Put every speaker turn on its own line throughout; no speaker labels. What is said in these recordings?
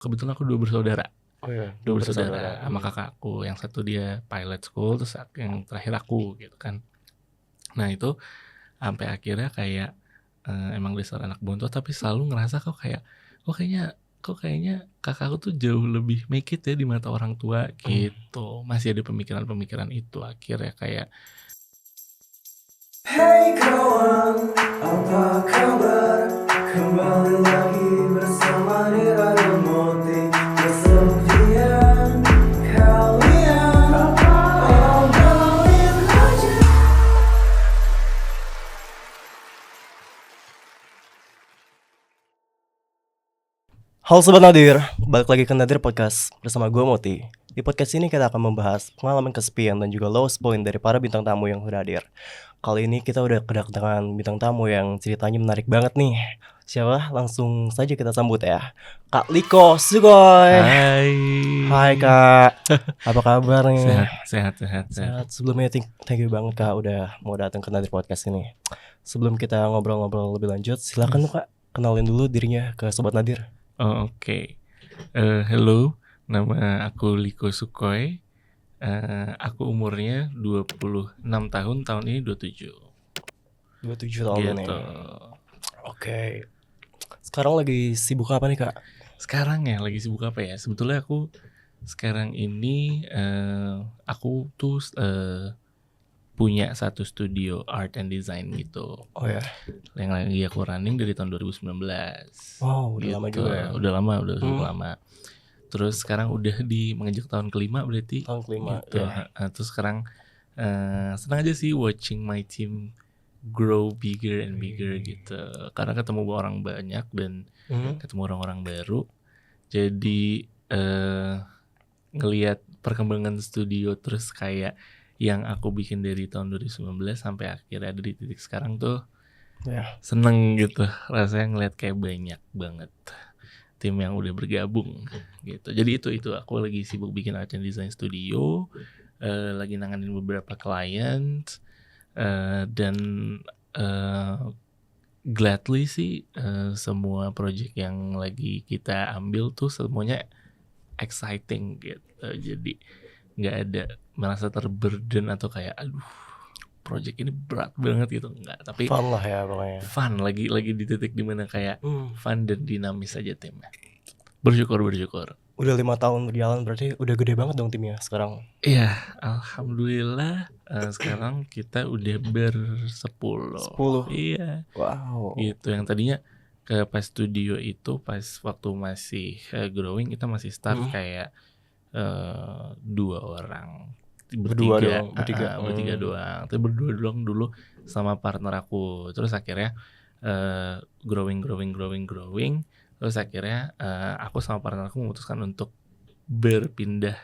kebetulan aku 2 bersaudara.
Oh iya,
2
2
bersaudara
bersaudara.
sama kakakku, yang satu dia pilot school, terus yang terakhir aku gitu kan. Nah itu sampai akhirnya kayak emang dasar anak bontot, tapi selalu ngerasa kok kayaknya kakakku tuh jauh lebih make it ya di mata orang tua gitu. Masih ada pemikiran-pemikiran itu akhirnya kayak
Hey kawan, apa kabar? Kembali lagi bersama Niraya Moti. Kesepian kalian, obrolin aja.
Halo Sobat Nadir, balik lagi ke Nadir Podcast bersama gue Moti. Di podcast ini kita akan membahas pengalaman kesepian dan juga lowest point dari para bintang tamu yang sudah hadir. Kali ini kita udah kedatangan bintang tamu yang ceritanya menarik banget nih. Siapa? Langsung saja kita sambut ya, Kak Liko Sugoi. Hai Kak, apa kabar nih?
Sehat.
Sebelumnya thank you banget Kak udah mau datang ke Nadir Podcast ini. Sebelum kita ngobrol-ngobrol lebih lanjut, silakan Kak kenalin dulu dirinya ke Sobat Nadir.
Oh, oke. Hello, nama aku Liko Sugoi. Aku umurnya 26 tahun ini 27.
27 tahun
gitu.
Oke. Sekarang lagi sibuk apa nih Kak?
Sekarang ya lagi sibuk apa ya? Sebetulnya aku sekarang ini aku tuh punya satu studio art and design gitu.
Oh ya.
Yang lagi aku running dari tahun 2019.
Wow, udah lama juga ya.
Udah cukup lama. Terus sekarang udah di menginjak tahun kelima berarti.
Tahun kelima
gitu.
ya.
Terus sekarang senang aja sih watching my team grow bigger and bigger gitu. Karena ketemu orang banyak dan ketemu orang-orang baru. Jadi ngelihat perkembangan studio terus kayak yang aku bikin dari tahun 2019 sampai akhirnya ada di titik sekarang tuh seneng gitu. Rasanya ngelihat kayak banyak banget tim yang udah bergabung gitu. Jadi itu aku lagi sibuk bikin art and design studio, lagi nanganin beberapa klien, dan gladly sih semua project yang lagi kita ambil tuh semuanya exciting gitu. Jadi nggak ada merasa terburden atau kayak aduh project ini berat banget gitu, enggak. Tapi
fun lah ya pokoknya.
Fun lagi di titik dimana kayak fun dan dinamis aja timnya. Bersyukur.
Udah 5 tahun berjalan berarti udah gede banget dong timnya sekarang.
Iya, alhamdulillah sekarang kita udah 10. Iya.
Wow.
Gitu, yang tadinya ke pas studio itu pas waktu masih growing kita masih start kayak 2 orang. Bertiga doang. Tapi berdua doang dulu sama partner aku. Terus akhirnya growing. Terus akhirnya aku sama partner aku memutuskan untuk berpindah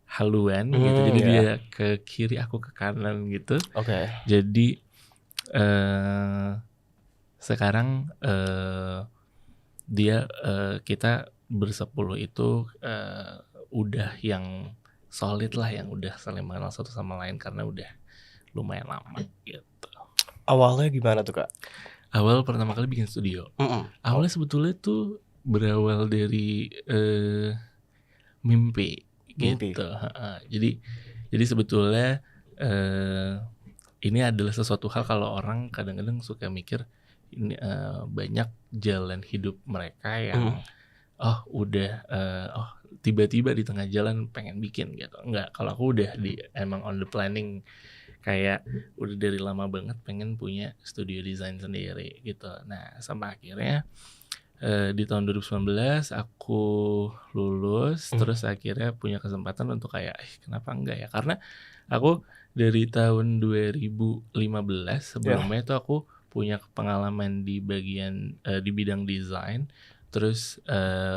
haluan gitu. Jadi dia ke kiri, aku ke kanan gitu.
Oke.
Jadi sekarang dia kita bersepuluh itu udah yang solid lah, yang udah saling mengenal satu sama lain karena udah lumayan lama gitu.
Awalnya gimana tuh Kak?
Awal pertama kali bikin studio. Awalnya sebetulnya tuh berawal dari mimpi gitu. Jadi sebetulnya ini adalah sesuatu hal kalau orang kadang-kadang suka mikir ini banyak jalan hidup mereka yang tiba-tiba di tengah jalan pengen bikin gitu. Enggak, kalau aku udah emang on the planning, kayak udah dari lama banget pengen punya studio desain sendiri gitu. Nah, sampai akhirnya di tahun 2019 aku lulus, terus akhirnya punya kesempatan untuk kayak kenapa enggak ya? Karena aku dari tahun 2015 sebelumnya itu aku punya pengalaman di bagian di bidang desain. Terus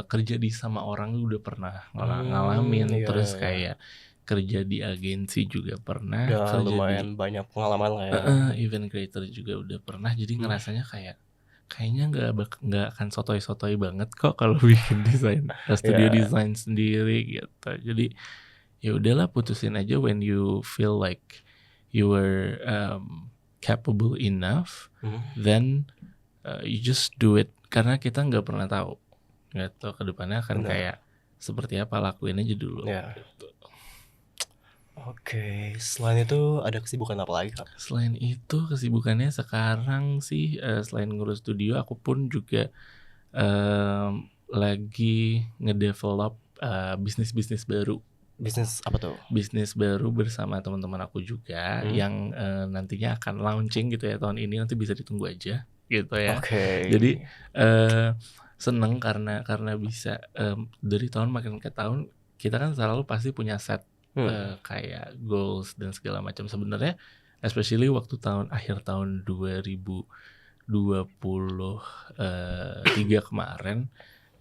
kerja di sama orang udah pernah ngalamin. Terus kayak kerja di agensi juga pernah.
Udah lumayan banyak pengalaman lah ya.
Event creator juga udah pernah. Jadi ngerasanya kayaknya nggak akan sotoy banget kok kalau bikin desain studio desain sendiri gitu. Jadi ya udahlah, putusin aja when you feel like you were capable enough, then you just do it. Karena kita nggak pernah tahu nggak tahu kedepannya akan
Benar.
kayak seperti apa, lakuin aja dulu.
Ya.
Gitu.
Oke, selain itu ada kesibukan apa lagi Kak?
Selain itu kesibukannya sekarang sih selain ngurus studio, aku pun juga lagi ngedevelop bisnis-bisnis baru.
Bisnis apa tuh?
Bisnis baru bersama teman-teman aku juga yang nantinya akan launching gitu ya tahun ini, nanti bisa ditunggu aja gitu ya.
Oke.
Jadi seneng karena bisa dari tahun makin ke tahun kita kan selalu pasti punya set kayak goals dan segala macam. Sebenarnya especially waktu akhir tahun 2023 kemarin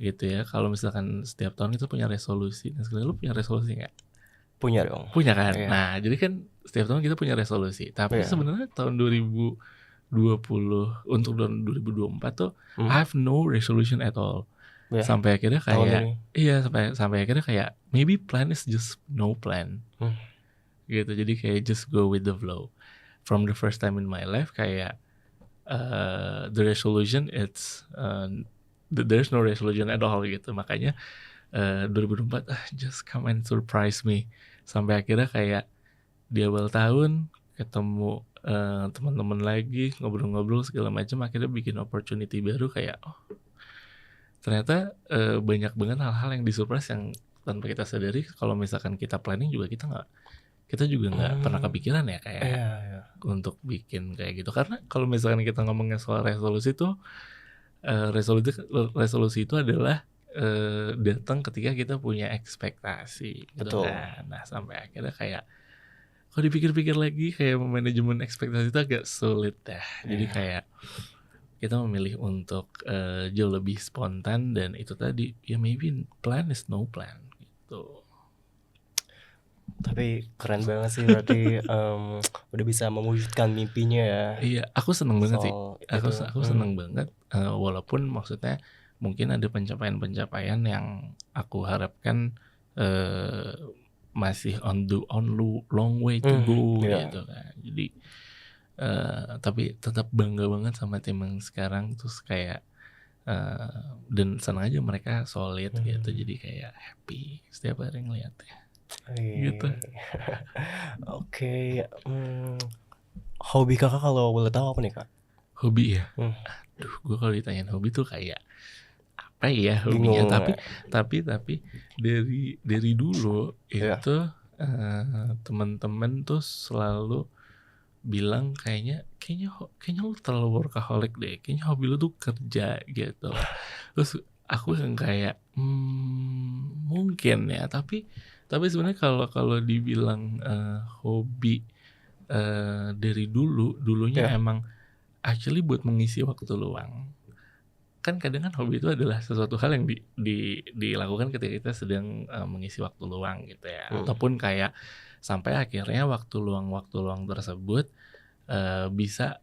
gitu ya, kalau misalkan setiap tahun itu punya resolusi. Nah sekarang lu punya resolusi nggak?
Punya dong.
Punya kan?
Iya.
Nah jadi kan setiap tahun kita punya resolusi. Tapi
Iya.
sebenarnya tahun 2020 untuk tahun 2024 tuh I have no resolution at all.
Ya,
Sampai akhirnya
tahun
kayak
ini.
iya sampai akhirnya kayak maybe plan is just no plan. Gitu. Jadi kayak just go with the flow. From the first time in my life kayak the resolution it's there's no resolution at all gitu. Makanya 2024 just come and surprise me. Sampai akhirnya kayak di awal tahun ketemu teman-teman lagi, ngobrol-ngobrol segala macam, akhirnya bikin opportunity baru kayak ternyata banyak banget hal-hal yang disurprise yang tanpa kita sadari. Kalau misalkan kita planning juga kita juga nggak pernah kepikiran ya kayak untuk bikin kayak gitu. Karena kalau misalkan kita ngomongin soal resolusi tuh resolusi itu adalah datang ketika kita punya ekspektasi gitu.
Betul.
Nah sampai akhirnya kayak kalau dipikir-pikir lagi kayak manajemen ekspektasi itu agak sulit ya. Jadi kayak kita memilih untuk jauh lebih spontan, dan itu tadi ya maybe plan is no plan gitu.
Tapi keren banget sih berarti udah bisa mewujudkan mimpinya ya.
Iya, aku seneng banget sih.
Soal
Aku seneng banget walaupun maksudnya mungkin ada pencapaian-pencapaian yang aku harapkan masih on long way to go gitu kan. Jadi tapi tetap bangga banget sama tim yang sekarang, terus kayak dan senang aja mereka solid gitu, jadi kayak happy setiap hari ngeliatnya gitu.
Oke. Hobi kakak kalau boleh tahu apa nih kak?
Hobi ya? Aduh, gue kalau ditanyain hobi tuh kayak apa ya hobinya? Tapi dari dulu itu teman-teman tuh selalu bilang kayaknya lu terlalu workaholic deh, kayaknya hobi lu tuh kerja gitu. Terus aku yang kayak mungkin ya, tapi sebenarnya kalau dibilang hobi dari dulunya emang actually buat mengisi waktu luang. Kan kadang kan hobi itu adalah sesuatu hal yang dilakukan ketika kita sedang mengisi waktu luang gitu ya, ataupun kayak sampai akhirnya waktu luang tersebut bisa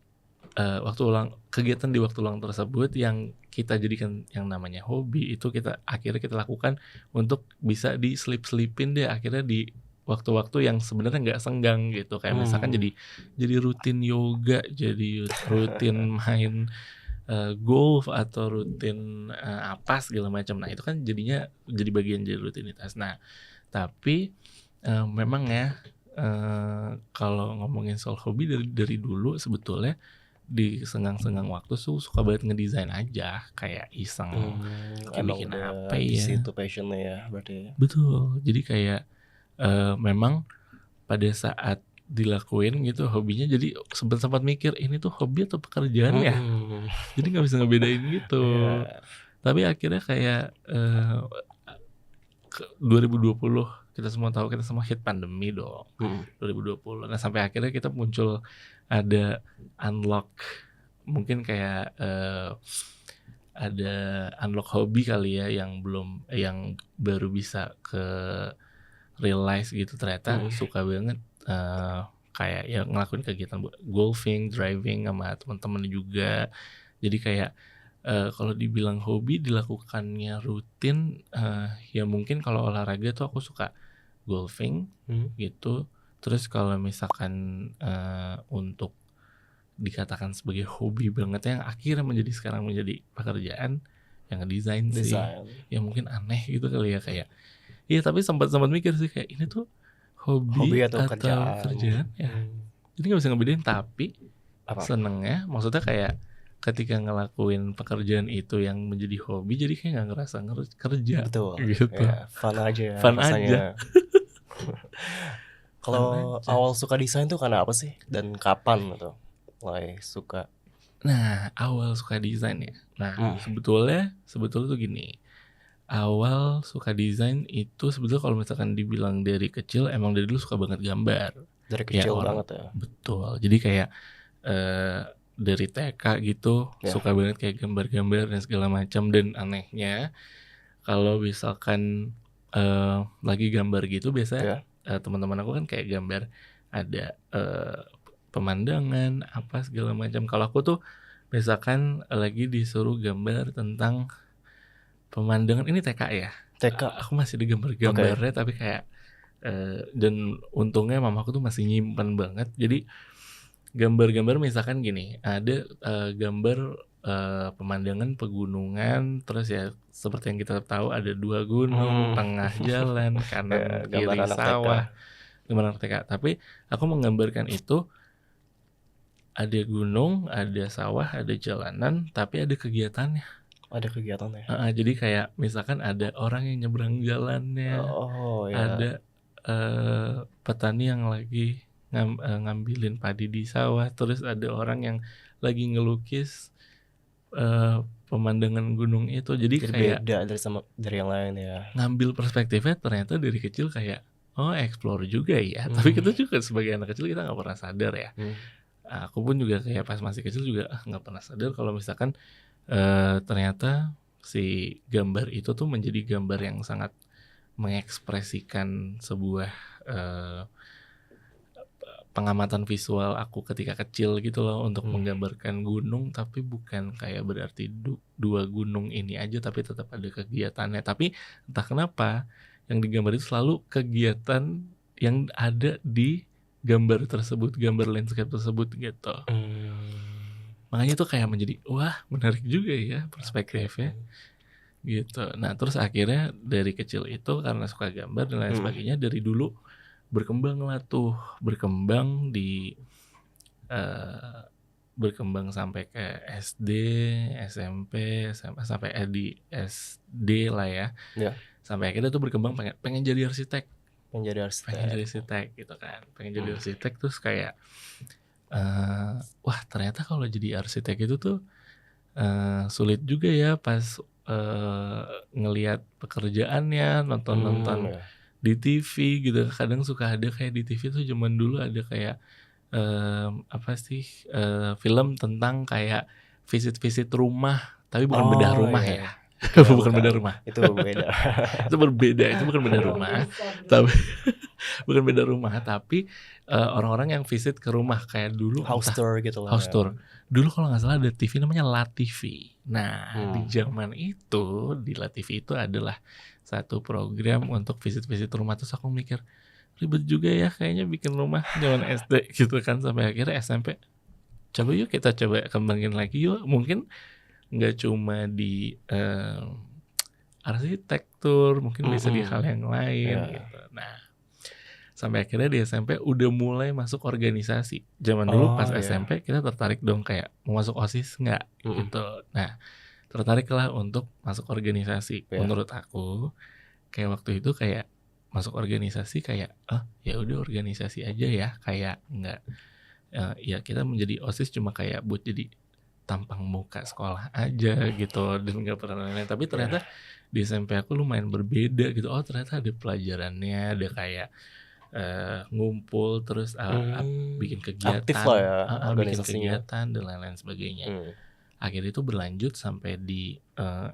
kegiatan di waktu luang tersebut yang kita jadikan yang namanya hobi itu akhirnya kita lakukan untuk bisa diselip-selipin deh akhirnya di waktu-waktu yang sebenarnya nggak senggang gitu, kayak misalkan jadi rutin yoga, jadi rutin main golf, atau rutin apa segala macam. Nah itu kan jadi bagian dari rutinitas. Nah tapi memang ya kalau ngomongin soal hobi dari dulu sebetulnya di senggang-senggang waktu suka banget ngedesain aja, kayak iseng kayak bikin apa ya.
Itu passionnya ya berarti.
Betul. Jadi kayak memang pada saat dilakuin gitu hobinya, jadi sempat mikir ini tuh hobi atau pekerjaan ya. Jadi nggak bisa ngebedain gitu. Tapi akhirnya kayak 2020 kita semua tahu, kita semua hit pandemi dong. 2020. Nah sampai akhirnya kita muncul ada unlock, mungkin kayak ada unlock hobi kali ya yang baru bisa ke realize gitu, ternyata suka banget kayak ya ngelakuin kegiatan golfing, driving sama teman-teman juga. Jadi kayak kalau dibilang hobi dilakukannya rutin, ya mungkin kalau olahraga tuh aku suka golfing gitu. Terus kalau misalkan untuk dikatakan sebagai hobi banget yang akhirnya sekarang menjadi pekerjaan, yang ngedesain sih.
Desain.
Ya mungkin aneh gitu kali ya kayak. Iya tapi sempat mikir sih kayak ini tuh
Hobi
hobi
atau
atau kerjaan ya. Jadi nggak bisa ngebedain tapi
Apa?
senengnya maksudnya kayak ketika ngelakuin pekerjaan itu yang menjadi hobi jadi kayak nggak ngerasa kerja
Betul.
gitu.
Ya, fun aja ya
Fun
rasanya.
Fun
Kalau
aja.
awal suka desain tuh karena apa sih? Dan kapan gitu mulai suka?
Nah awal suka desain ya. Nah
Hmm.
sebetulnya tuh gini. Awal suka desain itu sebetulnya kalau misalkan dibilang dari kecil emang dari dulu suka banget gambar.
Dari
Ya,
kecil
orang-
banget ya.
Betul. Jadi kayak dari TK gitu
Ya.
suka banget kayak gambar-gambar dan segala macam. Dan anehnya kalau misalkan lagi gambar gitu biasanya teman-teman aku kan kayak gambar ada pemandangan apa segala macam. Kalau aku tuh misalkan lagi disuruh gambar tentang pemandangan ini TK ya.
TK.
Aku masih di gambar-gambarnya tapi kayak dan untungnya mamaku tuh masih nyimpen banget. Jadi gambar-gambar misalkan gini, ada gambar pemandangan pegunungan, terus ya seperti yang kita tahu ada 2 gunung, tengah jalan, kanan
gambar
kiri
anak
sawah. Gambar anak TK. Tapi aku menggambarkan itu ada gunung, ada sawah, ada jalanan, tapi ada kegiatannya.
Ada kegiatan ya.
Jadi kayak misalkan ada orang yang nyebrang jalannya,
Oh ya.
ada petani yang lagi ngambilin padi di sawah, terus ada orang yang lagi ngelukis pemandangan gunung itu. Jadi kayak
beda dari yang lain ya.
ngambil perspektifnya ternyata dari kecil kayak explore juga ya. Tapi kita juga sebagai anak kecil kita nggak pernah sadar ya. Aku pun juga kayak pas masih kecil juga nggak pernah sadar kalau misalkan ternyata si gambar itu tuh menjadi gambar yang sangat mengekspresikan sebuah pengamatan visual aku ketika kecil gitu loh untuk menggambarkan gunung, tapi bukan kayak berarti 2 gunung ini aja tapi tetap ada kegiatannya. Tapi entah kenapa yang digambar itu selalu kegiatan yang ada di gambar tersebut, gambar landscape tersebut gitu. Makanya tuh kayak menjadi wah menarik juga ya perspektifnya gitu. Nah terus akhirnya dari kecil itu karena suka gambar dan lain sebagainya, dari dulu berkembang sampai ke SD, SMP, SMA sampai di SD lah ya. Sampai akhirnya tuh berkembang pengen jadi arsitek. Pengen jadi arsitek gitu kan. Pengen jadi arsitek terus kayak wah ternyata kalau jadi arsitek itu tuh sulit juga ya pas ngelihat pekerjaannya, nonton di TV gitu. Kadang suka ada kayak di TV tuh zaman dulu ada kayak film tentang kayak visit rumah, tapi bukan bedah rumah ya. Bukan bedah rumah.
Itu beda.
Itu berbeda, itu bukan bedah rumah. Tapi bukan beda rumah, tapi orang-orang yang visit ke rumah kayak dulu
House tour gitu lah.
House tour. Dulu kalau nggak salah ada TV namanya LaTV. Nah, di zaman itu di LaTV itu adalah satu program untuk visit rumah. Terus aku mikir ribet juga ya kayaknya bikin rumah zaman SD gitu kan. Sampai akhirnya SMP coba yuk kita coba kembangin lagi yuk. Mungkin nggak cuma di arsitektur, mungkin bisa di hal yang lain gitu. Nah sampai akhirnya di SMP udah mulai masuk organisasi. Zaman dulu pas SMP kita tertarik dong kayak mau masuk OSIS nggak gitu. Nah tertariklah untuk masuk organisasi. Menurut aku kayak waktu itu kayak masuk organisasi kayak ya udah organisasi aja ya, kayak nggak ya kita menjadi OSIS cuma kayak buat jadi tampang muka sekolah aja gitu dan nggak pernah lain-lain. Tapi ternyata di SMP aku lumayan berbeda gitu. Oh ternyata ada pelajarannya, ada kayak ngumpul terus bikin kegiatan,
aktif lah ya
bikin kegiatan dan lain-lain sebagainya. Akhirnya itu berlanjut sampai di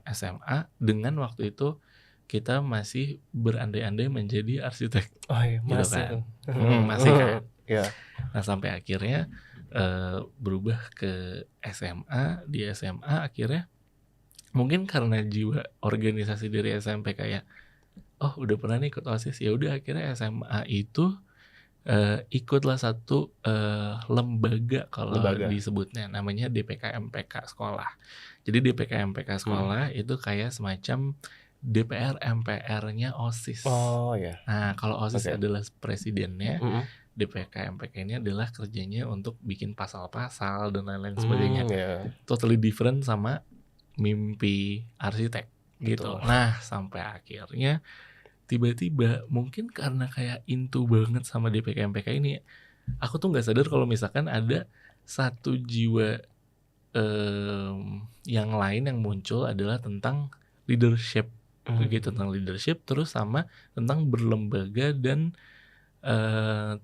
SMA dengan waktu itu kita masih berandai-andai menjadi arsitek.
Oh iya,
gitu
masih
kan. Masih kan.
Iya.
Nah sampai akhirnya berubah ke SMA. Di SMA akhirnya mungkin karena jiwa organisasi dari SMP kayak udah pernah nih ikut OSIS, ya udah akhirnya SMA itu ikutlah satu lembaga kalau
Lembaga.
disebutnya, namanya DPK MPK sekolah. Jadi DPK MPK sekolah itu kayak semacam DPR MPR-nya OSIS.
Oh ya.
Nah, kalau OSIS
Oke.
adalah presidennya,
Mm-mm.
DPK MPK ini adalah kerjanya untuk bikin pasal-pasal dan lain-lain sebagainya.
Ya.
Totally different sama mimpi arsitek gitu.
Betul.
Nah, sampai akhirnya tiba-tiba mungkin karena kayak into banget sama DPK MPK ini, aku tuh nggak sadar kalau misalkan ada satu jiwa yang lain yang muncul adalah tentang leadership, begitu, tentang leadership, terus sama tentang berlembaga dan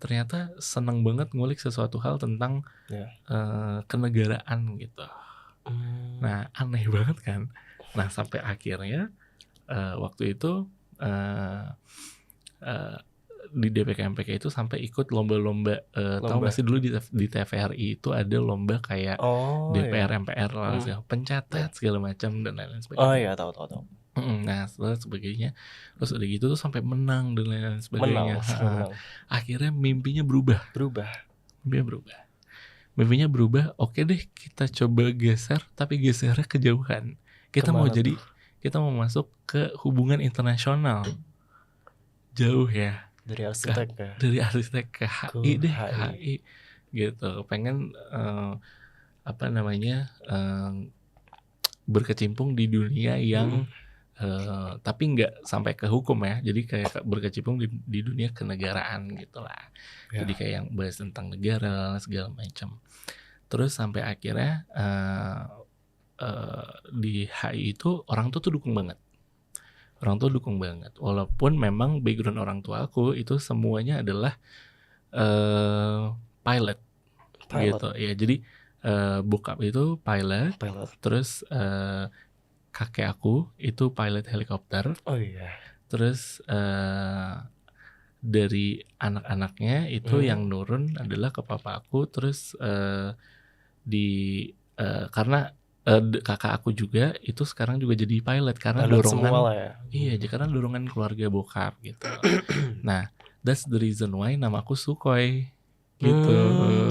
ternyata senang banget ngulik sesuatu hal tentang
Ya.
kenegaraan gitu. Nah, aneh banget kan. Nah, sampai akhirnya waktu itu di DPK MPK itu sampai ikut lomba-lomba, tahu
Lomba.
nggak sih dulu di TVRI itu ada lomba kayak
Oh
DPR
ya.
MPR lah, segala pencatat segala macam dan lain-lain
Oh
sebagainya.
ya, tahu.
Nah, setelah sebagainya, terus udah gitu tuh sampai menang dan lain-lain sebagainya.
Menang.
Akhirnya mimpinya berubah. Mimpinya berubah. Oke deh, kita coba geser, tapi gesernya kejauhan. Kita mau
Kemana
kita mau masuk ke hubungan internasional. Jauh ya,
dari arsitek ya.
dari arsitek ke HI deh,
HI.
HI gitu. Pengen berkecimpung di dunia yang tapi nggak sampai ke hukum ya. Jadi kayak berkecimpung di dunia kenegaraan gitulah.
Ya.
Jadi kayak yang bahas tentang negara segala macam. Terus sampai akhirnya di HI itu orang tuh dukung banget. Walaupun memang background orang tua aku itu semuanya adalah pilot. Gitu ya. Jadi bokap itu pilot. Terus kakek aku itu pilot helikopter.
Oh iya.
Terus dari anak-anaknya itu yang nurun adalah ke papa aku. Terus karena kakak aku juga itu sekarang juga jadi pilot karena dorongan
semua lah ya.
Iya, karena dorongan keluarga bokap gitu. Nah, that's the reason why nama aku Sukhoi gitu.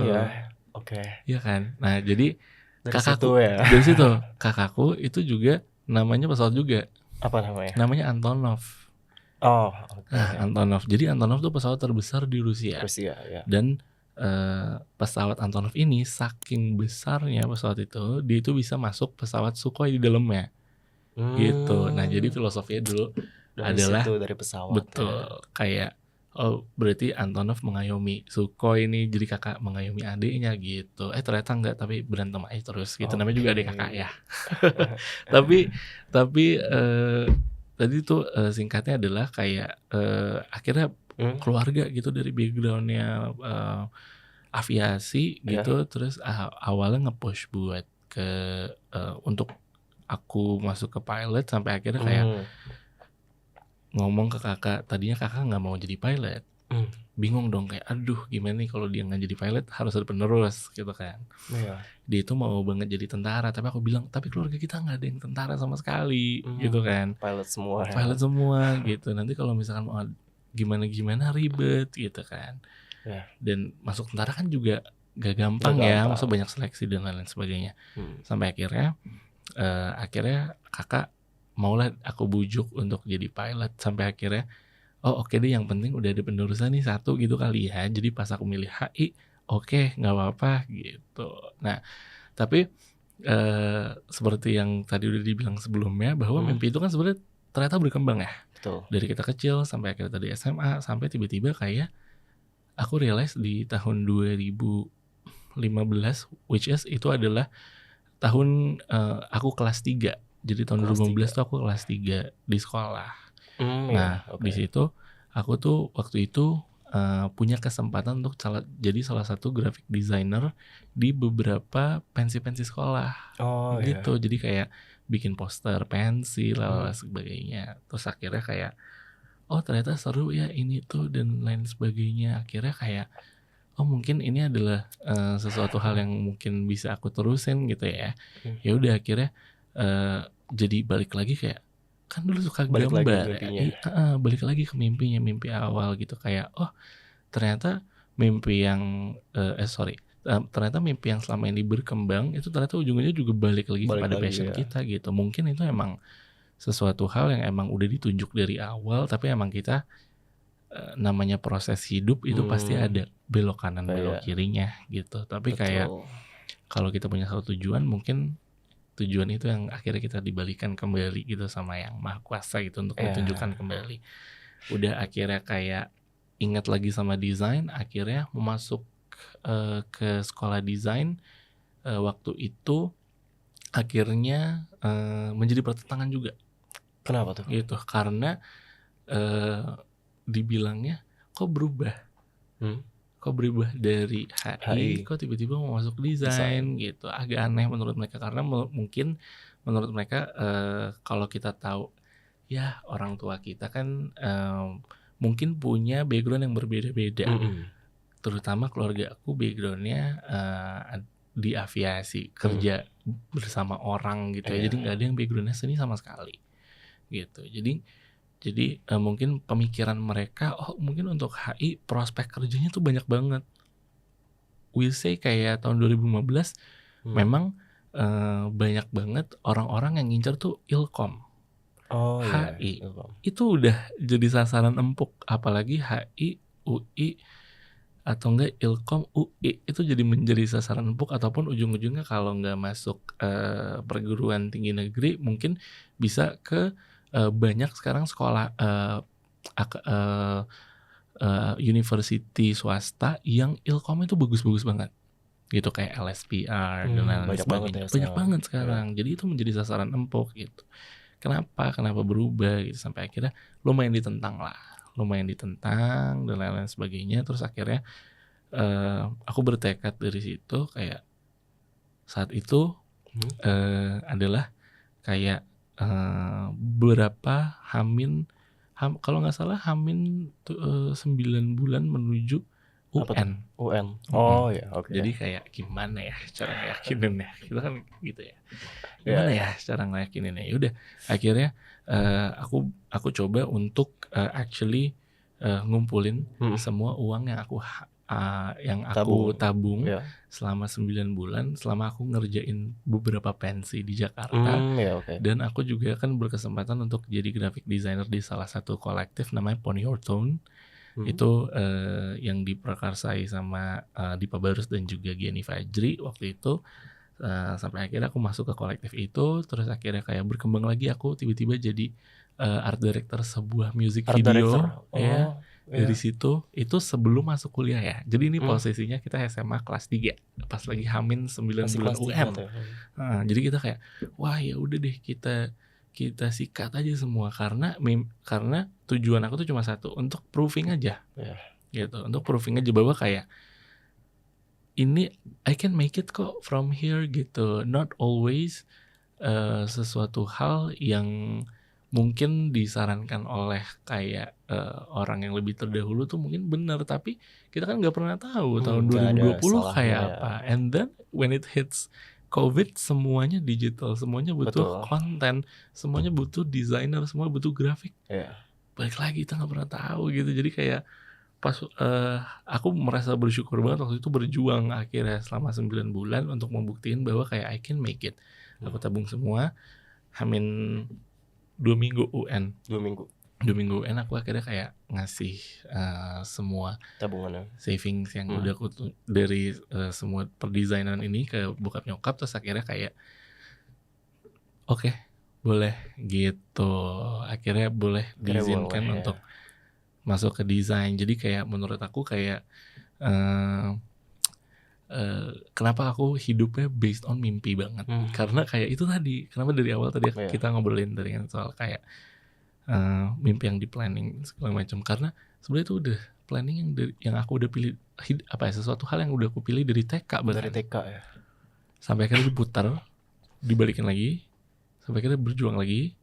Ya. Oke.
Iya kan. Nah, jadi
Dari
kakakku
situ ya.
dari situ kakakku itu juga namanya pesawat juga.
Apa namanya?
Namanya Antonov.
Oh, oke.
Nah, Antonov. Jadi Antonov tuh pesawat terbesar di Rusia.
Ya.
Dan pesawat Antonov ini saking besarnya pesawat itu, dia itu bisa masuk pesawat Sukhoi di dalamnya. Gitu. Nah, jadi filosofinya dulu
dari
adalah
situ, dari pesawat.
betul, kayak berarti Antonov mengayomi Sukhoi ini, jadi kakak mengayomi adiknya gitu. Ternyata enggak, tapi berantem aja terus gitu. Namanya juga adik kakak ya. tapi tadi tuh singkatnya adalah kayak akhirnya keluarga gitu dari backgroundnya aviasi gitu. Terus awalnya nge-push buat untuk aku masuk ke pilot, sampai akhirnya kayak ngomong ke kakak, tadinya kakak nggak mau jadi pilot. Bingung dong, kayak aduh gimana nih kalau dia nggak jadi pilot, harus ada penerus gitu kan. Dia itu mau banget jadi tentara, tapi aku bilang tapi keluarga kita nggak ada yang tentara sama sekali gitu kan.
Pilot
semua gitu. Nanti kalau misalkan mau gimana ribet gitu kan. Dan masuk tentara kan juga gak gampang ya, maksudnya banyak seleksi dan lain sebagainya. Sampai akhirnya kakak maulah aku bujuk untuk jadi pilot. Sampai akhirnya oke deh, yang penting udah ada penerusan nih satu gitu kali ya. Jadi pas aku milih HI, oke, nggak apa-apa gitu. Nah, tapi seperti yang tadi udah dibilang sebelumnya, bahwa mimpi itu kan sebenarnya ternyata berkembang ya.
Betul.
Dari kita kecil sampai akhirnya tadi SMA, sampai tiba-tiba kayak aku realize di tahun 2015, which is itu adalah tahun aku kelas 3. Jadi tahun 2015 tuh aku kelas 3 di sekolah. Di situ aku tuh waktu itu punya kesempatan untuk jadi salah satu graphic designer di beberapa pensi-pensi sekolah. Gitu. Jadi kayak bikin poster pensi dan sebagainya. Terus akhirnya kayak ternyata seru ya ini tuh dan lain sebagainya. Akhirnya kayak mungkin ini adalah sesuatu hal yang mungkin bisa aku terusin gitu ya. Ya udah akhirnya jadi balik lagi kayak, kan dulu suka gambar, balik lagi ke mimpi awal gitu, kayak ternyata mimpi yang ternyata mimpi yang selama ini berkembang itu ternyata ujung-ujungnya juga balik lagi kepada passion kita gitu. Mungkin itu emang sesuatu hal yang emang udah ditunjuk dari awal, tapi emang kita namanya proses hidup itu pasti ada belok kanan belok kirinya gitu. Tapi kayak kalau kita punya satu tujuan, mungkin tujuan itu yang akhirnya kita dibalikan kembali gitu sama yang maha kuasa gitu untuk ditunjukkan kembali. Udah akhirnya kayak ingat lagi sama desain, akhirnya mau masuk ke sekolah desain. Waktu itu akhirnya menjadi pertentangan juga.
Kenapa tuh?
Gitu, karena dibilangnya kok berubah dari HI kok tiba-tiba mau masuk desain gitu. Agak aneh menurut mereka karena mungkin menurut mereka kalau kita tahu ya orang tua kita kan mungkin punya background yang berbeda-beda. Terutama keluarga aku backgroundnya di aviasi, kerja bersama orang gitu ya. Jadi nggak ada yang backgroundnya seni sama sekali gitu. Jadi mungkin pemikiran mereka, mungkin untuk HI prospek kerjanya tuh banyak banget. We say kayak tahun 2015 memang banyak banget orang-orang yang ngincer tuh Ilkom. HI itu udah jadi sasaran empuk, apalagi HI, UI atau enggak Ilkom, UI itu jadi menjadi sasaran empuk, ataupun ujung-ujungnya kalau nggak masuk perguruan tinggi negeri mungkin bisa ke banyak sekarang sekolah university swasta yang Ilkom itu bagus-bagus banget gitu, kayak LSPR dan lain-lain sebagainya. Banyak banget sekarang. Jadi itu menjadi sasaran empuk gitu. Kenapa berubah gitu, sampai akhirnya lumayan ditentang dan lain-lain sebagainya. Terus akhirnya aku bertekad dari situ, kayak saat itu adalah kayak berapa kalau nggak salah Hamin 9 bulan menuju UN.
Oh ya, oke.
Jadi kayak gimana ya cara ngeyakinin ya, kita kan gitu ya. Gimana ya cara ngeyakinin ya. Udah akhirnya aku coba untuk actually ngumpulin semua uang yang aku tabung selama 9 bulan, selama aku ngerjain beberapa pensi di Jakarta. Dan aku juga kan berkesempatan untuk jadi graphic designer di salah satu kolektif namanya Pony Your Tone. Itu yang diprakarsai sama Dipa Barus dan juga Gianni Fajri waktu itu. Sampai akhirnya aku masuk ke kolektif itu. Terus akhirnya kayak berkembang lagi, aku tiba-tiba jadi art director sebuah music video. Dari situ, itu sebelum masuk kuliah ya. Jadi ini posisinya kita SMA kelas 3 pas lagi Hamin 9 bulan UM. Jadi kita kayak wah ya udah deh, kita sikat aja semua, karena tujuan aku tuh cuma satu, untuk proving aja. Gitu, untuk proving aja bahwa kayak ini I can make it kok from here gitu. Not always sesuatu hal yang mungkin disarankan oleh kayak orang yang lebih terdahulu tuh mungkin benar, tapi kita kan nggak pernah tahu tahun 2020 kayak apa. And then when it hits COVID, semuanya digital, semuanya butuh konten, semuanya butuh desainer, semua butuh grafik. Balik lagi kita nggak pernah tahu gitu. Jadi kayak pas aku merasa bersyukur banget waktu itu berjuang akhirnya selama 9 bulan untuk membuktiin bahwa kayak I can make it. Aku tabung semua, Hamin 2 minggu UN. 2 minggu UN aku akhirnya kayak ngasih semua
tabungan
savings yang udah aku dari semua perdesainan ini ke bokap nyokap. Terus akhirnya kayak oke, boleh gitu. Akhirnya boleh diizinkan untuk masuk ke desain. Jadi kayak menurut aku kayak kenapa aku hidupnya based on mimpi banget. Karena kayak itu tadi, kenapa dari awal tadi kita ngobrolin dari soal kayak mimpi yang di planning segala macam. Karena sebenarnya itu udah planning yang aku udah pilih, sesuatu hal yang udah aku pilih dari TK bahkan.
Dari TK ya.
Sampai akhirnya diputar, dibalikin lagi, sampai akhirnya berjuang lagi,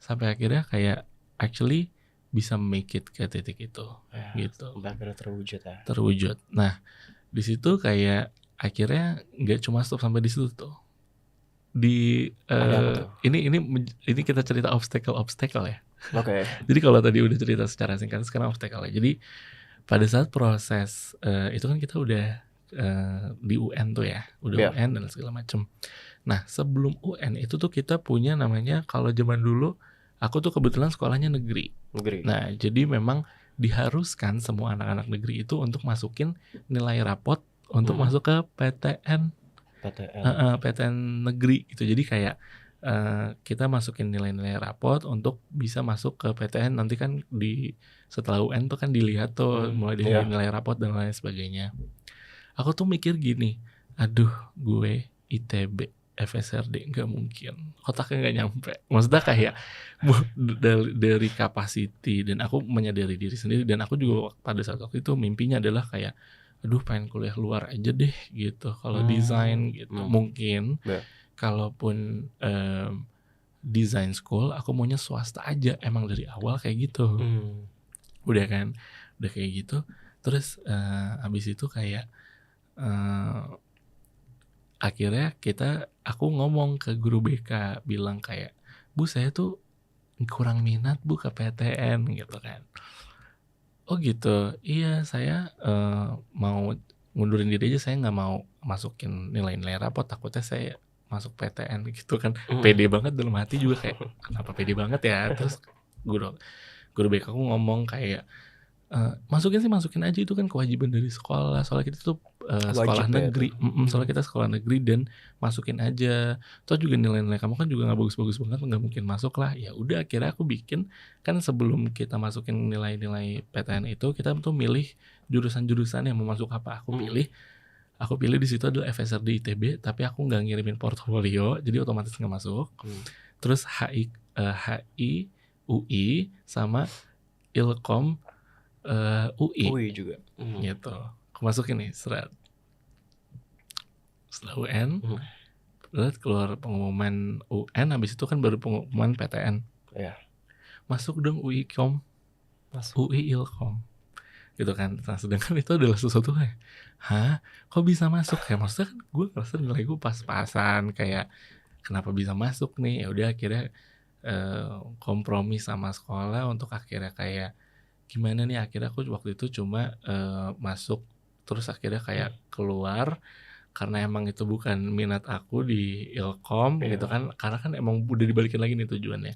sampai akhirnya kayak actually bisa make it ke titik itu, gitu.
Sampai akhirnya terwujud.
Terwujud. Nah, di situ kayak akhirnya nggak cuma stop sampai di situ tuh. Ini kita cerita obstacle ya.
Oke.
Jadi kalau tadi udah cerita secara singkat, sekarang obstacle ya. Jadi pada saat proses itu kan kita udah di UN tuh ya, udah
Iya.
UN dan segala macem. Nah sebelum UN itu tuh kita punya namanya, kalau zaman dulu aku tuh kebetulan sekolahnya negeri.
Negeri.
Nah jadi memang diharuskan semua anak-anak negeri itu untuk masukin nilai rapot untuk masuk ke PTN.
PTN.
PTN negeri gitu. Jadi kayak kita masukin nilai-nilai rapot untuk bisa masuk ke PTN. Nanti kan setelah UN tuh kan dilihat tuh mulai dari
Iya.
nilai rapot dan lain sebagainya. Aku tuh mikir gini, aduh gue ITB FSRD nggak mungkin, otaknya nggak nyampe. Maksudnya kayak dari capacity, dan aku menyadari diri sendiri, dan aku juga pada saat waktu itu mimpinya adalah kayak, aduh pengen kuliah luar aja deh gitu. Kalau desain gitu mungkin, kalaupun design school aku maunya swasta aja, emang dari awal kayak gitu. Udah kayak gitu. Terus abis itu kayak akhirnya aku ngomong ke guru BK, bilang kayak, Bu saya tuh kurang minat Bu ke PTN gitu kan. Oh gitu, iya saya mau ngundurin diri aja, saya nggak mau masukin nilai-nilai rapot, takutnya saya masuk PTN gitu kan. Pede banget dalam hati juga, kayak kenapa pede banget ya. Terus guru BK aku ngomong kayak, masukin aja, itu kan kewajiban dari sekolah, soalnya kita tuh sekolah negeri. Soalnya kita sekolah negeri, dan masukin aja. Toh juga nilai-nilai kamu kan juga nggak bagus-bagus banget, nggak mungkin masuk lah. Ya udah, akhirnya aku bikin, kan sebelum kita masukin nilai-nilai PTN itu, kita tuh milih jurusan-jurusan yang mau masuk apa. Aku pilih di situ adalah FSRD ITB, tapi aku nggak ngirimin portofolio, jadi otomatis nggak masuk. Terus HI, UI sama Ilkom UI
juga.
gitu. Aku masukin nih seret. Setelah UN, keluar pengumuman UN, habis itu kan baru pengumuman PTN.
Iya.
Masuk dong UI Ilkom gitu kan. Nah sedangkan itu adalah sesuatu kayak, kok bisa masuk? Kayak maksudnya kan gue ngerasa nilai gue pas-pasan, kayak kenapa bisa masuk nih. Ya udah akhirnya kompromi sama sekolah untuk akhirnya kayak gimana nih, akhirnya aku waktu itu cuma masuk, terus akhirnya kayak keluar karena emang itu bukan minat aku di Ilkom gitu kan, karena kan emang udah dibalikin lagi nih tujuannya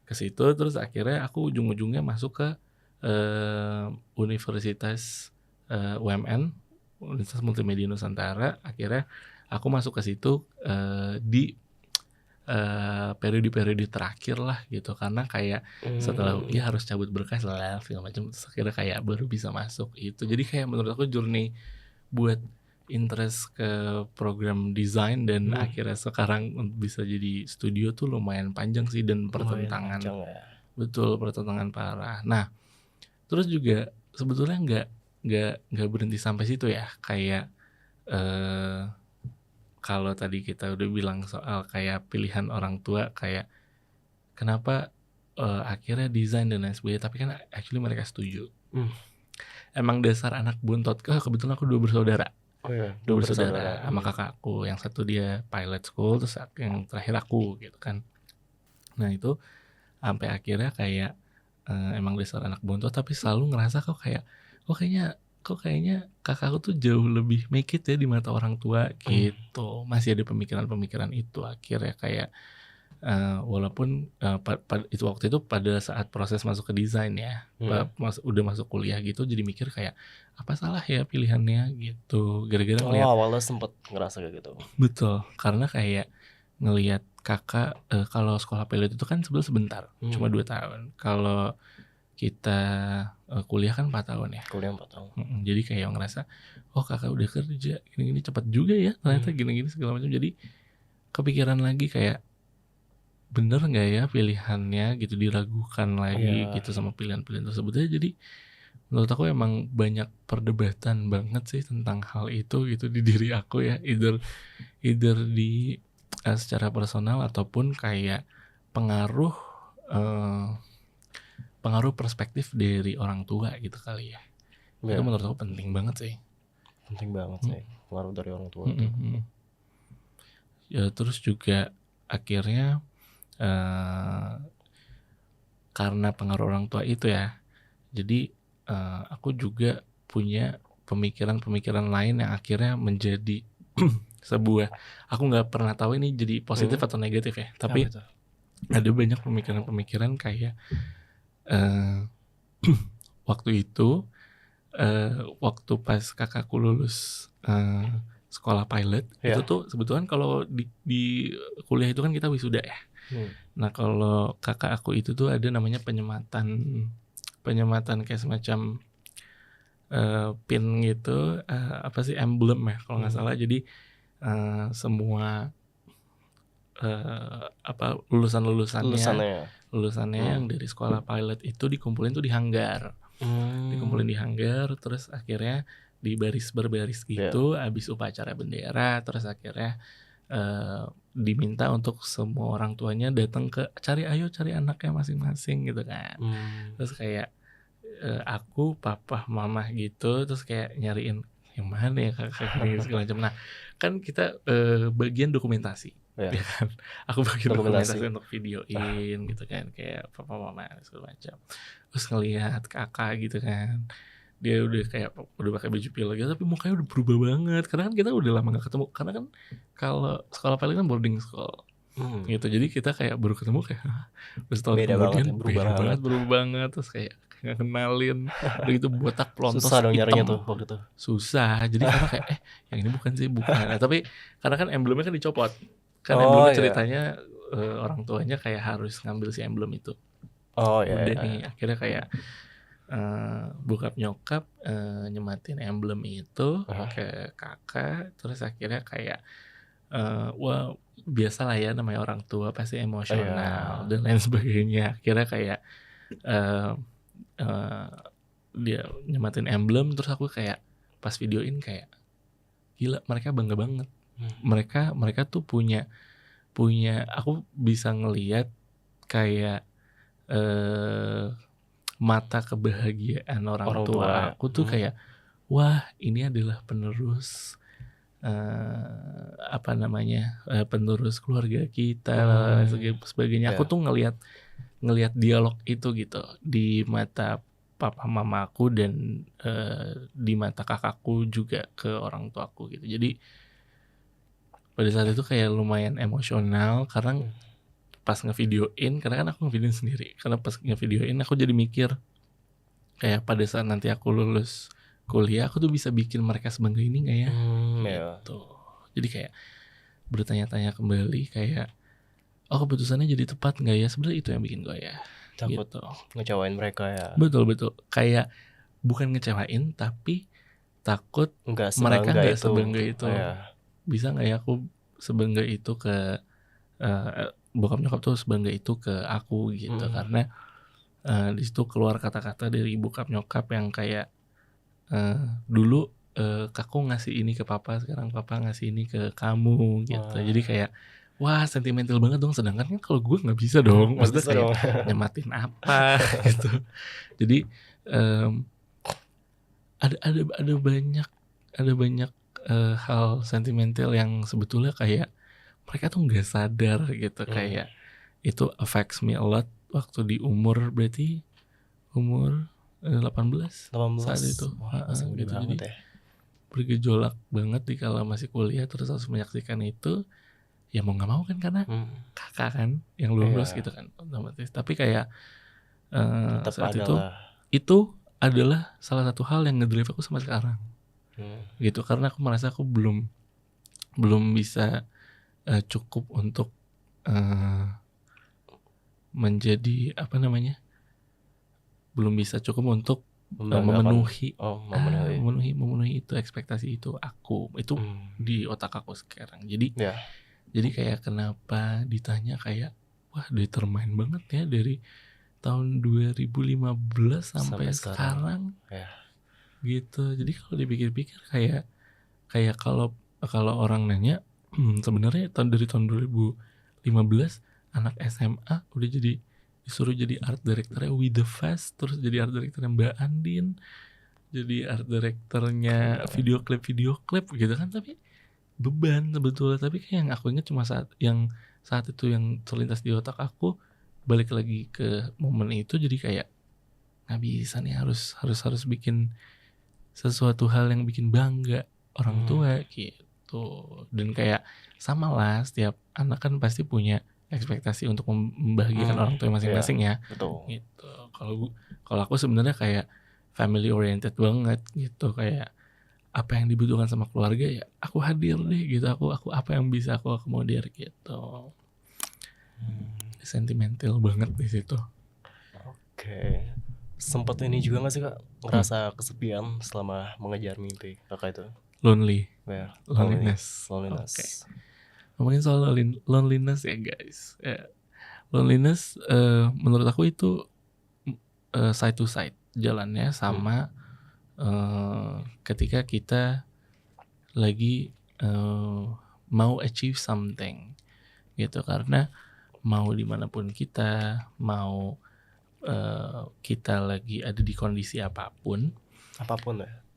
ke situ. Terus akhirnya aku ujung-ujungnya masuk ke Universitas UMN, Universitas Multimedia Nusantara. Akhirnya aku masuk ke situ di periode-periode terakhir lah gitu, karena kayak setelah ya harus cabut berkas lah segala macam, terus akhirnya kayak baru bisa masuk itu. Jadi kayak menurut aku journey buat interest ke program desain dan akhirnya sekarang bisa jadi studio tuh lumayan panjang sih, dan pertentangan betul, pertentangan parah. Nah terus juga sebetulnya nggak berhenti sampai situ ya, kayak kalau tadi kita udah bilang soal kayak pilihan orang tua, kayak kenapa akhirnya desain dan lain sebagainya, tapi kan actually mereka setuju. Emang dasar anak buntot, kebetulan aku dua bersaudara. Dua bersaudara sama kakakku, yang satu dia pilot school, terus yang terakhir aku gitu kan. Nah itu sampai akhirnya kayak emang dasar anak buntot, tapi selalu ngerasa kok kayaknya kakakku tuh jauh lebih make it ya di mata orang tua gitu. Masih ada pemikiran-pemikiran itu. Akhirnya kayak walaupun itu waktu itu pada saat proses masuk ke desain ya, udah masuk kuliah gitu, jadi mikir kayak apa salah ya pilihannya gitu, gara-gara ngeliat
awalnya sempet ngerasa kayak gitu.
Betul, karena kayak ngelihat kakak kalau sekolah pilot itu kan sebenarnya sebentar, cuma 2 tahun. Kalau kita kuliah kan 4 tahun ya.
Kuliah 4 tahun.
Jadi kayak ngerasa, oh kakak udah kerja gini-gini cepat juga ya, ternyata gini-gini segala macam. Jadi kepikiran lagi kayak bener nggak ya pilihannya gitu, diragukan lagi gitu sama pilihan-pilihan tersebut. Jadi menurut aku emang banyak perdebatan banget sih tentang hal itu gitu di diri aku ya, either di secara personal ataupun kayak pengaruh perspektif dari orang tua gitu kali ya. Itu menurut aku penting banget sih.
Penting banget sih pengaruh dari orang tua itu.
Ya terus juga akhirnya karena pengaruh orang tua itu ya, jadi aku juga punya pemikiran-pemikiran lain yang akhirnya menjadi sebuah, aku nggak pernah tahu ini jadi positif atau negatif ya, tapi
Apa tuh?
ada banyak pemikiran-pemikiran kayak waktu itu waktu pas kakakku lulus sekolah pilot,
Iya.
itu tuh sebetulnya kalau di kuliah itu kan kita wisuda ya. Nah kalau kakak aku itu tuh ada namanya penyematan kayak semacam pin gitu, apa sih, emblem ya kalau nggak salah. Jadi semua apa lulusannya yang dari sekolah pilot itu dikumpulin tuh di hanggar. Dikumpulin di hanggar, terus akhirnya di berbaris gitu. Abis upacara bendera, terus akhirnya diminta untuk semua orang tuanya datang ke cari anaknya masing-masing gitu kan. Terus kayak aku, papa, mama gitu, terus kayak nyariin yang mana ya kakak segala macam. Nah kan kita bagian dokumentasi.
Iya.
Ya kan, aku bagian
Dokumentasi.
dokumentasi untuk videoin gitu kan, kayak papa mama segala macam. Terus ngelihat kakak gitu kan, dia udah pakai baju pilot gitu, tapi mukanya udah berubah banget karena kan kita udah lama gak ketemu, karena kan kalau sekolah pilot kan boarding school gitu, jadi kita kayak baru ketemu kayak terus tahun
Beda
kemudian
banget ya,
berubah banget, terus kayak nggak kenalin, udah gitu botak pelontos
susah dong
hitam.
nyarinya tuh waktu itu.
Susah, jadi karena kayak yang ini bukan sih, bukan. Nah, tapi karena kan emblemnya kan dicopot. Kan
Oh,
emblemnya
iya.
ceritanya orang tuanya kayak harus ngambil si emblem itu.
Oh iya.
Udah nih, akhirnya kayak bokap nyokap nyematin emblem itu ke kakak, terus akhirnya kayak wah biasa lah ya, namanya orang tua pasti emosional dan lain sebagainya. Akhirnya kayak dia nyematin emblem, terus aku kayak pas videoin kayak gila, mereka bangga banget. Mereka tuh punya aku bisa ngelihat kayak mata kebahagiaan orang tua aku tuh kayak wah, ini adalah penerus penerus keluarga kita sebagainya. Aku tuh ngelihat dialog itu gitu di mata papa mamaku dan di mata kakakku juga ke orang tuaku gitu. Jadi pada saat itu kayak lumayan emosional karena pas ngevideoin, karena kan aku ngevideoin sendiri. Karena pas ngevideoin aku jadi mikir kayak pada saat nanti aku lulus kuliah, aku tuh bisa bikin mereka sebangga ini gak ya? Gitu. Jadi kayak bertanya-tanya kembali kayak keputusannya jadi tepat gak ya? Sebenarnya itu yang bikin gue ya
takut
gitu.
ngecewain mereka ya.
Betul kayak bukan ngecewain tapi takut mereka gak sebangga itu. Bisa gak ya aku sebangga itu ke bokap nyokap tuh sebangga itu ke aku gitu. Karena di situ keluar kata-kata dari bokap nyokap yang kayak dulu kakku ngasih ini ke papa, sekarang papa ngasih ini ke kamu gitu. Jadi kayak wah, sentimental banget dong. Sedangkan kan kalau gue nggak bisa dong, maksudnya kayak nyematin apa gitu. Jadi ada banyak hal sentimental yang sebetulnya kayak mereka tuh nggak sadar gitu. Kayak itu affects me a lot waktu di umur 18 saat itu. Gitu. Jadi bergejolak banget di kala masih kuliah, terus harus menyaksikan itu. Ya mau nggak mau kan, karena kakak kan yang lulus gitu kan otomatis. Tapi kayak saat itu adalah salah satu hal yang ngedrive aku sampai sekarang gitu, karena aku merasa aku belum bisa cukup untuk menjadi belum bisa cukup untuk memenuhi itu ekspektasi itu aku itu di otak aku sekarang. Jadi kayak kenapa ditanya kayak wah, determine banget ya dari tahun 2015 sampai sekarang. Gitu. Jadi kalau dipikir-pikir kayak kalau orang nanya sebenarnya dari tahun 2015 anak SMA udah disuruh jadi art directornya With The Fest, terus jadi art directornya Mbak Andin, jadi art directornya video klip gitu kan. Tapi beban sebetulnya, tapi kayak yang aku ingat cuma saat itu yang terlintas di otak aku, balik lagi ke momen itu. Jadi kayak nggak bisa nih, harus bikin sesuatu hal yang bikin bangga orang tua gitu. Dan kayak sama lah, setiap anak kan pasti punya ekspektasi untuk membahagiakan orang tua masing-masing ya.
Betul.
Gitu. Kalau aku sebenarnya kayak family oriented banget gitu, kayak apa yang dibutuhkan sama keluarga ya aku hadir deh gitu, aku apa yang bisa aku akomodir gitu. Sentimental banget di situ.
Oke. Sempet ini juga gak sih Kak ngerasa kesepian selama mengejar mimpi Kakak itu?
Lonely.
Ya,
Loneliness.
loneliness.
Oke. Ngomongin soal loneliness ya guys. Loneliness menurut aku itu side to side jalannya sama ketika kita lagi mau achieve something gitu. Karena mau dimanapun kita, mau kita lagi ada di kondisi apapun,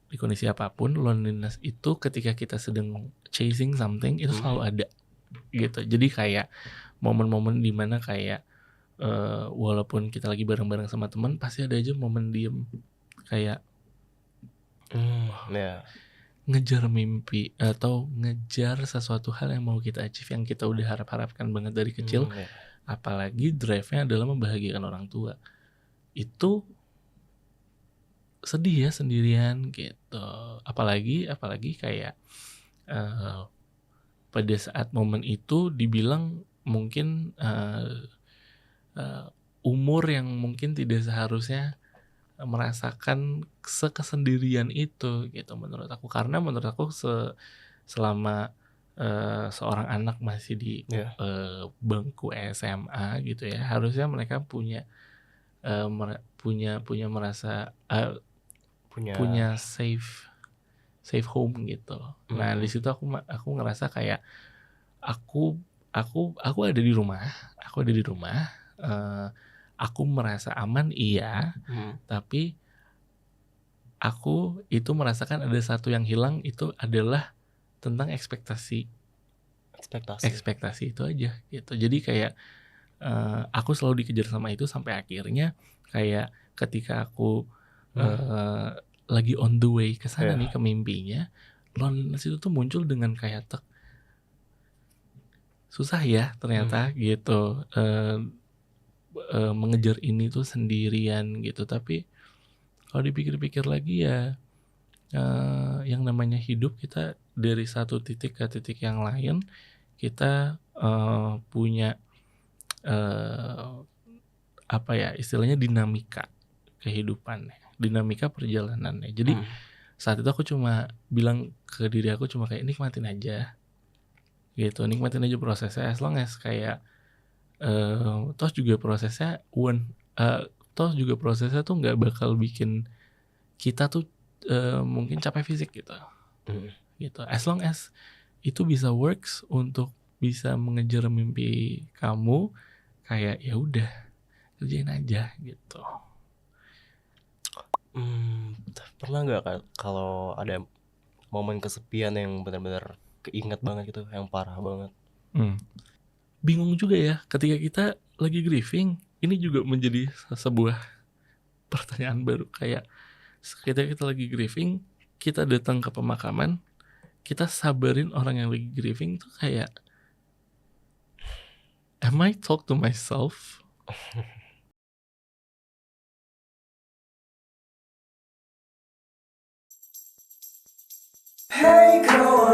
di kondisi apapun, loneliness itu ketika kita sedang chasing something itu selalu ada gitu. Jadi kayak momen-momen dimana kayak walaupun kita lagi bareng-bareng sama teman, pasti ada aja momen diem kayak ngejar mimpi atau ngejar sesuatu hal yang mau kita achieve, yang kita udah harapkan banget dari kecil. Apalagi drive-nya adalah membahagiakan orang tua. Itu sedih ya sendirian gitu. Apalagi kayak pada saat momen itu dibilang mungkin umur yang mungkin tidak seharusnya merasakan sekesendirian itu gitu menurut aku. Karena menurut aku selama seorang anak masih di bangku SMA gitu ya, harusnya mereka punya safe home gitu. Nah di situ aku ngerasa kayak aku ada di rumah, aku merasa aman iya, tapi aku itu merasakan ada satu yang hilang, itu adalah tentang ekspektasi itu aja gitu. Jadi kayak aku selalu dikejar sama itu sampai akhirnya kayak ketika aku lagi on the way ke sana nih, ke mimpinya, loneliness itu tuh muncul dengan kayak susah ya ternyata gitu, mengejar ini tuh sendirian gitu. Tapi kalau dipikir-pikir lagi ya, yang namanya hidup, kita dari satu titik ke titik yang lain, kita punya apa ya istilahnya, dinamika kehidupannya, dinamika perjalanannya. Jadi saat itu aku cuma bilang ke diri aku cuma kayak nikmatin aja gitu, nikmatin aja prosesnya, as long as kayak toh juga prosesnya tuh nggak bakal bikin kita tuh mungkin capek fisik gitu. Gitu. As long as itu bisa works untuk bisa mengejar mimpi kamu, kayak ya udah kerjain aja gitu.
Pernah nggak kalau ada momen kesepian yang benar-benar keinget banget gitu, yang parah banget?
Bingung juga ya ketika kita lagi grieving. Ini juga menjadi sebuah pertanyaan baru, kayak ketika kita lagi grieving, kita datang ke pemakaman, kita sabarin orang yang lagi grieving tuh kayak, am I talk to myself?
Hey kawan,